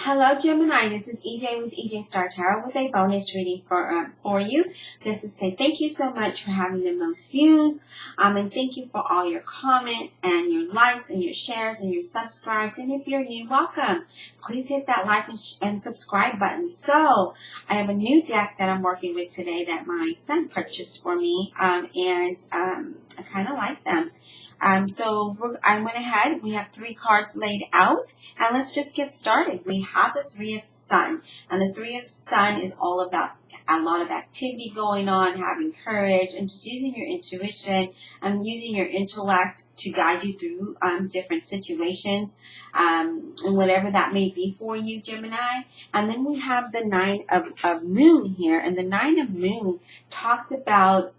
Hello, Gemini. This is EJ with EJ Star Tarot with a bonus reading for you. Just to say thank you so much for having the most views, and thank you for all your comments and your likes and your shares and your subscribes. And if you're new, welcome. Please hit that like and subscribe button. So I have a new deck that I'm working with today that my son purchased for me, and I kind of like them. I went ahead, we have 3 cards laid out, and let's just get started. We have the Three of Sun, and the Three of Sun is all about a lot of activity going on, having courage, and just using your intuition and using your intellect to guide you through different situations, and whatever that may be for you, Gemini. And then we have the Nine of Moon here, and the Nine of Moon talks about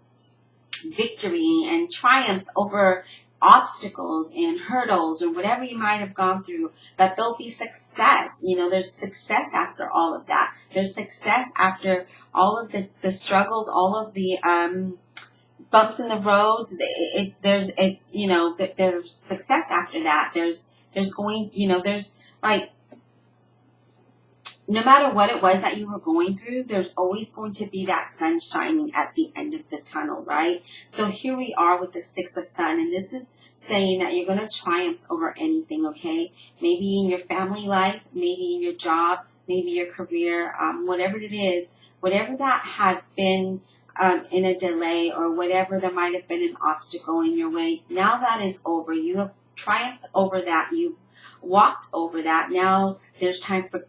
victory and triumph over obstacles and hurdles or whatever you might have gone through, that there'll be success. You know, there's success after all of that. There's success after all of the struggles, all of the bumps in the roads. There's success after that. There's like, no matter what it was that you were going through, there's always going to be that sun shining at the end of the tunnel, right? So here we are with the Six of Sun, and this is saying that you're going to triumph over anything, okay? Maybe in your family life, maybe in your job, maybe your career, whatever it is, whatever that had been in a delay, or whatever there might have been an obstacle in your way, now that is over. You have triumphed over that. You walked over that. Now there's time for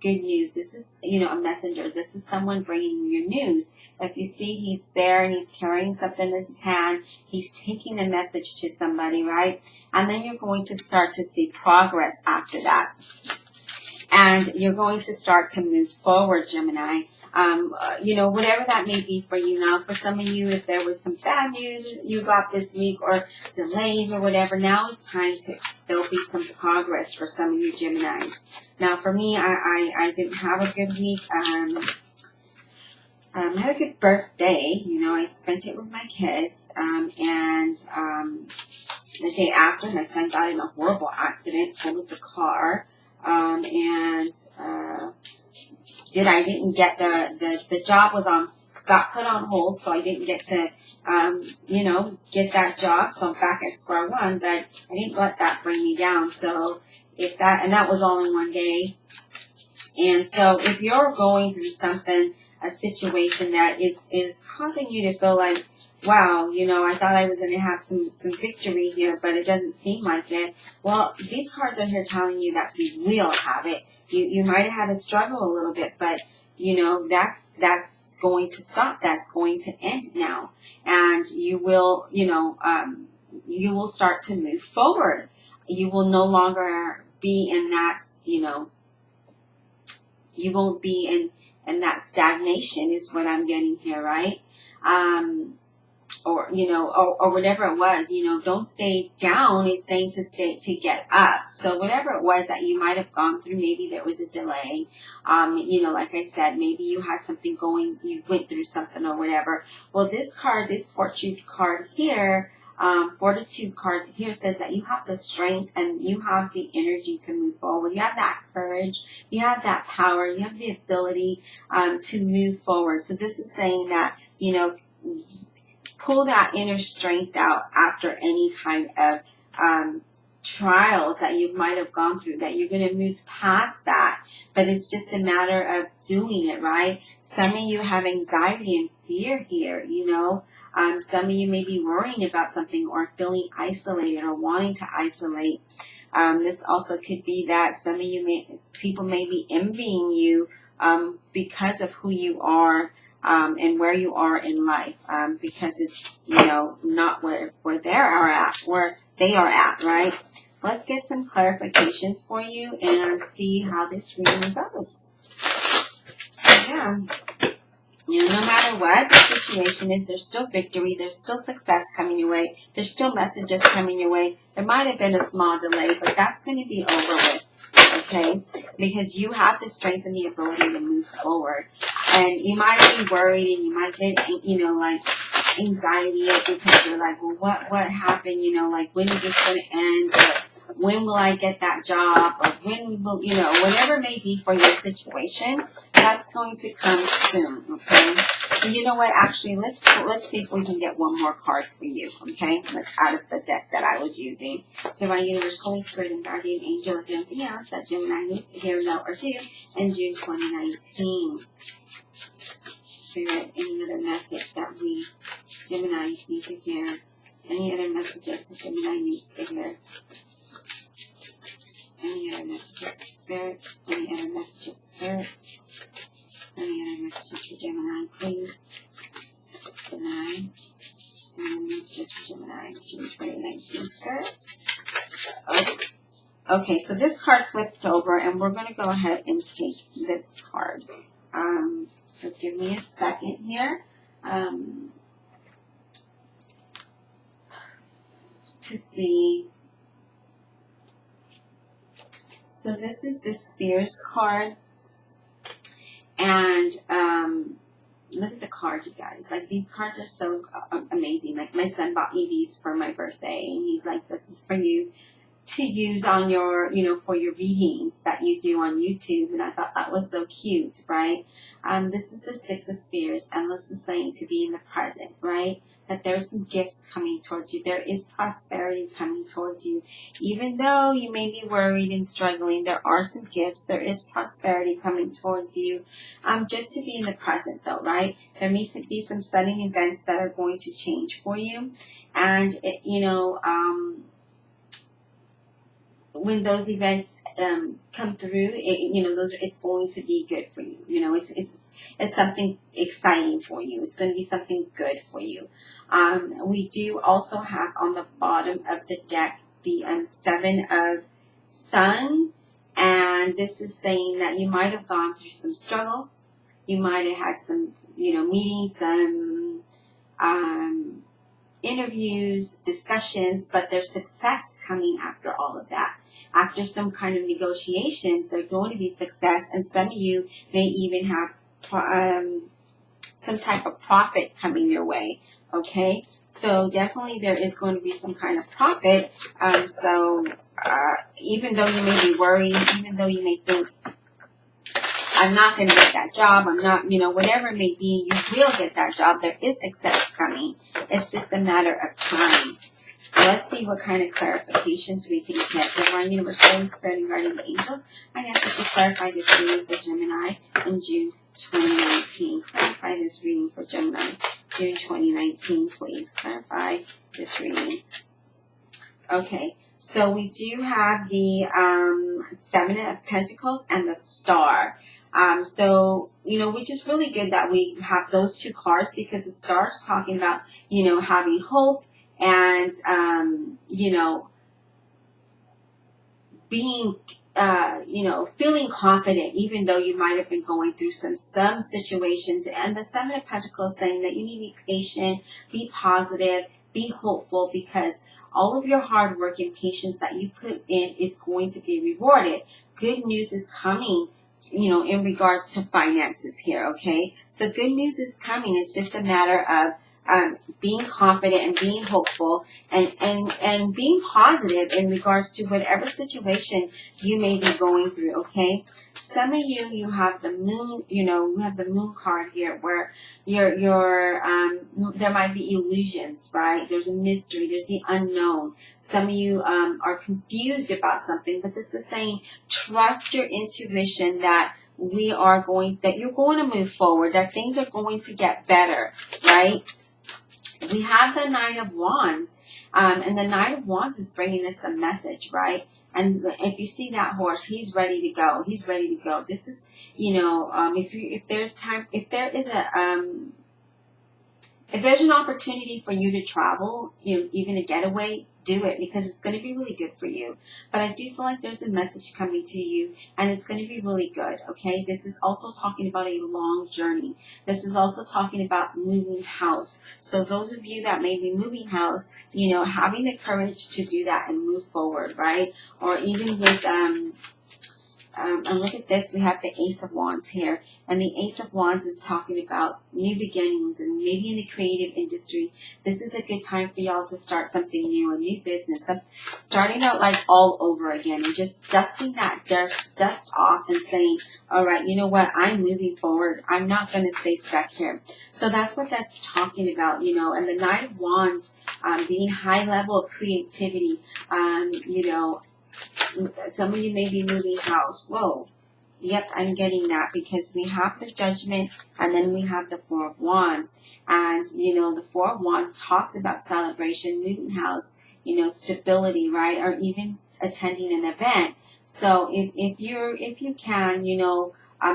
good news. This is, a messenger. This is someone bringing you news. If you see he's there and he's carrying something in his hand, he's taking the message to somebody, right? And then you're going to start to see progress after that. And you're going to start to move forward, Gemini. Whatever that may be for you. Now, for some of you, if there was some bad news you got this week, or delays or whatever, now it's time there'll be some progress for some of you Geminis. Now, for me, I didn't have a good week. I had a good birthday. I spent it with my kids. The day after, my son got in a horrible accident, totaled the car. I didn't get the job got put on hold, so I didn't get to, get that job. So I'm back at square one, but I didn't let that bring me down. So and that was all in one day. And so if you're going through something, a situation that is causing you to feel like, wow, I thought I was going to have some victory here, but it doesn't seem like it. Well, these cards are here telling you that we will have it. You might have had to struggle a little bit, but that's going to stop. That's going to end now, and you will start to move forward. You will no longer be in that. You won't be in that stagnation is what I'm getting here, right? Or whatever it was, don't stay down. It's saying to get up. So whatever it was that you might have gone through, maybe there was a delay. Like I said, maybe you had something going, you went through something or whatever. Well, this fortune card here, fortitude card here says that you have the strength and you have the energy to move forward. You have that courage. You have that power. You have the ability, to move forward. So this is saying that, pull that inner strength out after any kind of trials that you might have gone through, that you're going to move past that. But it's just a matter of doing it, right? Some of you have anxiety and fear here, some of you may be worrying about something or feeling isolated or wanting to isolate. This also could be that some of people may be envying you because of who you are. And where you are in life, because it's, not where they are at, right? Let's get some clarifications for you and see how this reading goes. So yeah, no matter what the situation is, there's still victory, there's still success coming your way, there's still messages coming your way. There might have been a small delay, but that's going to be over with. Okay, because you have the strength and the ability to move forward. And you might be worried and you might get, like anxiety because you're like, well, what happened? Like, when is this going to end? when will I get that job, or when will, whatever it may be for your situation, that's going to come soon, okay? And you know what, actually, let's see if we can get one more card for you, okay? That's out of the deck that I was using. Divine Universe, Holy Spirit, and Guardian Angel, if anything else that Gemini needs to hear, know, or do in June 2019. Spirit, any other message that we Geminis need to hear? Any other messages that Gemini needs to hear? Any other messages, Spirit? Any other messages, Spirit? Any other messages for Gemini, please? Gemini. Any other messages for Gemini, June 2019, Spirit? Okay, so this card flipped over, and we're going to go ahead and take this card. So give me a second here to see. So this is the Spears card, and look at the card, you guys. Like, these cards are so amazing. Like, my son bought me these for my birthday, and he's like, this is for you to use on your, for your readings that you do on YouTube. And I thought that was so cute, right? This is the Six of Spears, and this is saying to be in the present, right? That there's some gifts coming towards you. There is prosperity coming towards you. Even though you may be worried and struggling, there are some gifts. There is prosperity coming towards you. Just to be in the present, though, right? There may be some sudden events that are going to change for you. And, when those events come through, it's going to be good for you. It's something exciting for you. It's going to be something good for you. We do also have on the bottom of the deck the Seven of Sun, and this is saying that you might have gone through some struggle. You might have had some, meetings, some interviews, discussions, but there's success coming after all of that. After some kind of negotiations, there's going to be success, and some of you may even have some type of profit coming your way, okay? So definitely there is going to be some kind of profit. Even though you may be worried, even though you may think, I'm not going to get that job, I'm not, whatever it may be, you will get that job. There is success coming. It's just a matter of time. Let's see what kind of clarifications we can get. Divine Universe, Holy Spirit, and Guardian Angels, I ask that you clarify this reading for Gemini in June 2019. Clarify this reading for Gemini, June 2019, please. Clarify this reading. Okay, so we do have the Seven of Pentacles and the Star. Which is really good that we have those two cards, because the Star is talking about, having hope and, being, feeling confident, even though you might have been going through some situations. And the Seven of Pentacles saying that you need to be patient, be positive, be hopeful, because all of your hard work and patience that you put in is going to be rewarded. Good news is coming, in regards to finances here, okay? So good news is coming. It's just a matter of being confident and being hopeful and being positive in regards to whatever situation you may be going through, okay? Some of you have the moon, you have the moon card here, where there might be illusions, right? There's a mystery, there's the unknown. Some of you are confused about something, but this is saying trust your intuition that you're going to move forward, that things are going to get better, right? We have the Nine of Wands, and the Nine of Wands is bringing us a message, right? And if you see that horse, he's ready to go. He's ready to go. This is, if there's an opportunity for you to travel, even a getaway, do it, because it's going to be really good for you. But I do feel like there's a message coming to you, and it's going to be really good, okay? This is also talking about a long journey. This is also talking about moving house. So those of you that may be moving house, having the courage to do that and move forward, right? Or even with And look at this, we have the Ace of Wands here. And the Ace of Wands is talking about new beginnings, and maybe in the creative industry, this is a good time for y'all to start something new, a new business, starting out like all over again, and just dusting that dust off and saying, all right, you know what, I'm moving forward. I'm not going to stay stuck here. So that's what that's talking about, you know. And the Knight of Wands, being high level of creativity, you know, some of you may be moving house. Whoa. Yep, I'm getting that, because we have the Judgment and then we have the Four of Wands. And, you know, the Four of Wands talks about celebration, moving house, you know, stability, right? Or even attending an event. So if you can, you know,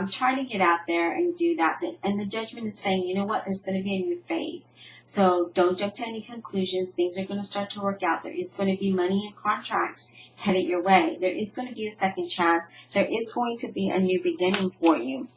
try to get out there and do that. And the Judgment is saying, you know what, there's going to be a new phase. So don't jump to any conclusions. Things are going to start to work out. There is going to be money and contracts headed your way. There is going to be a second chance. There is going to be a new beginning for you.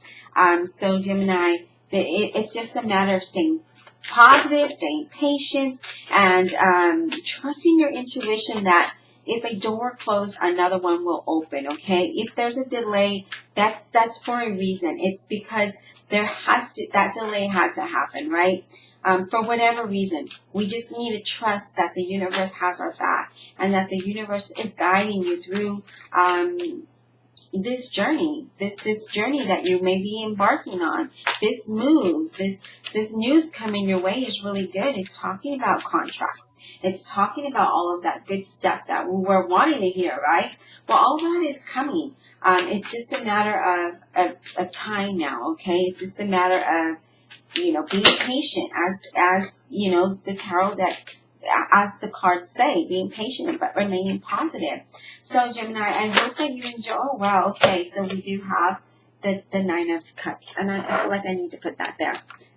So Gemini, it's just a matter of staying positive, staying patient, and trusting your intuition that if a door closed, another one will open, okay? If there's a delay, that's for a reason. It's because that delay had to happen, right? For whatever reason. We just need to trust that the universe has our back, and that the universe is guiding you through this journey, this journey that you may be embarking on. This move, this news coming your way is really good. It's talking about contracts. It's talking about all of that good stuff that we're wanting to hear, right? Well, all that is coming. It's just a matter of time now, okay? It's just a matter of, you know, being patient, as you know, the tarot deck, as the cards say, being patient but remaining positive. So Gemini, I hope that you enjoy. Oh wow, okay, so we do have the Nine of Cups, and I feel like I need to put that there,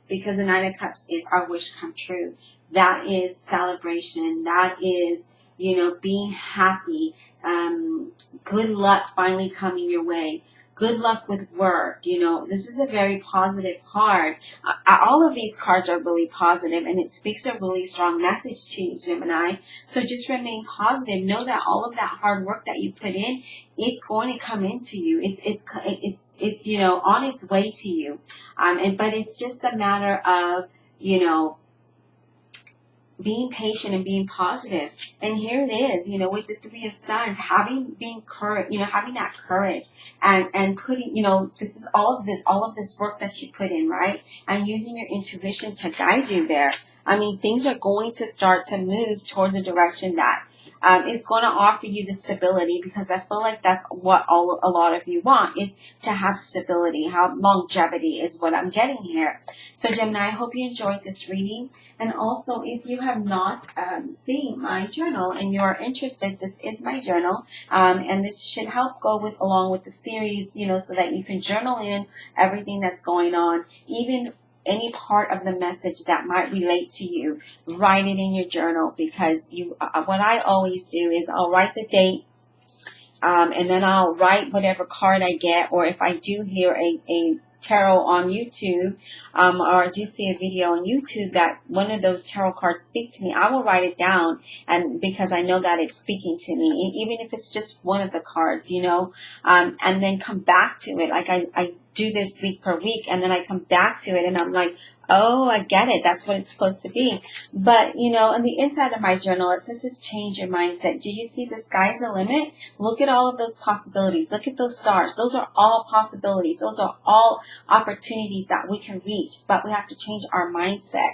because the Nine of Cups is our wish come true. That is celebration. That is, you know, being happy. Good luck finally coming your way. Good luck with work. You know, this is a very positive card. All of these cards are really positive, and it speaks a really strong message to you, Gemini. So just remain positive. Know that all of that hard work that you put in, it's going to come into you. It's you know, on its way to you. But it's just a matter of, you know, being patient and being positive. And here it is, you know, with the Three of Sons, having that courage and putting, you know, this is all of this work that you put in, right? And using your intuition to guide you there. I mean, things are going to start to move towards a direction that is going to offer you the stability, because I feel like that's what a lot of you want, is to have stability, have longevity is what I'm getting here. So Gemini, I hope you enjoyed this reading. And also, if you have not seen my journal and you are interested, this is my journal, and this should help go along with the series, you know, so that you can journal in everything that's going on, even any part of the message that might relate to you. Write it in your journal, because what I always do is I'll write the date, and then I'll write whatever card I get, or if I do hear a tarot on YouTube, or I do see a video on YouTube that one of those tarot cards speak to me, I will write it down, and because I know that it's speaking to me, even if it's just one of the cards, you know, and then come back to it. Like I do this week per week, and then I come back to it and I'm like, oh, I get it. That's what it's supposed to be. But, you know, on the inside of my journal, it says to change your mindset. Do you see the sky's the limit? Look at all of those possibilities. Look at those stars. Those are all possibilities. Those are all opportunities that we can reach, but we have to change our mindset.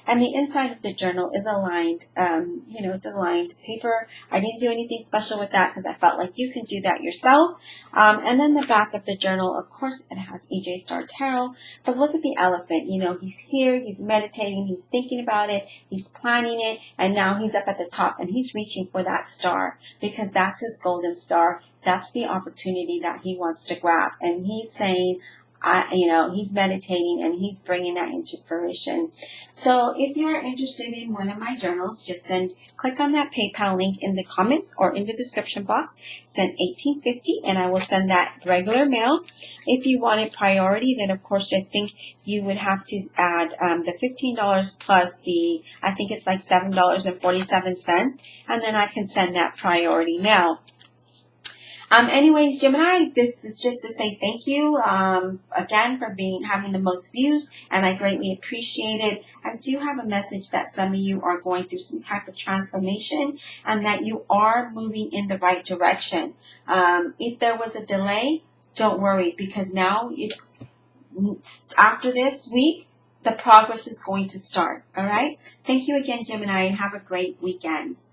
And the inside of the journal is aligned, you know, it's aligned paper. I didn't do anything special with that because I felt like you can do that yourself. And then the back of the journal, of course, it has EJ Star Tarot. But look at the elephant. You know, he's here, he's meditating, he's thinking about it, he's planning it, and now he's up at the top and he's reaching for that star, because that's his golden star. That's the opportunity that he wants to grab. And he's saying, you know, he's meditating and he's bringing that into fruition. So if you're interested in one of my journals, just click on that PayPal link in the comments or in the description box. Send $18.50 and I will send that regular mail. If you want it priority, then of course I think you would have to add the $15 plus I think it's like $7.47, and then I can send that priority mail. Anyways, Gemini, this is just to say thank you again for having the most views, and I greatly appreciate it. I do have a message that some of you are going through some type of transformation and that you are moving in the right direction. If there was a delay, don't worry, because now it's after this week, the progress is going to start. All right. Thank you again, Gemini, and have a great weekend.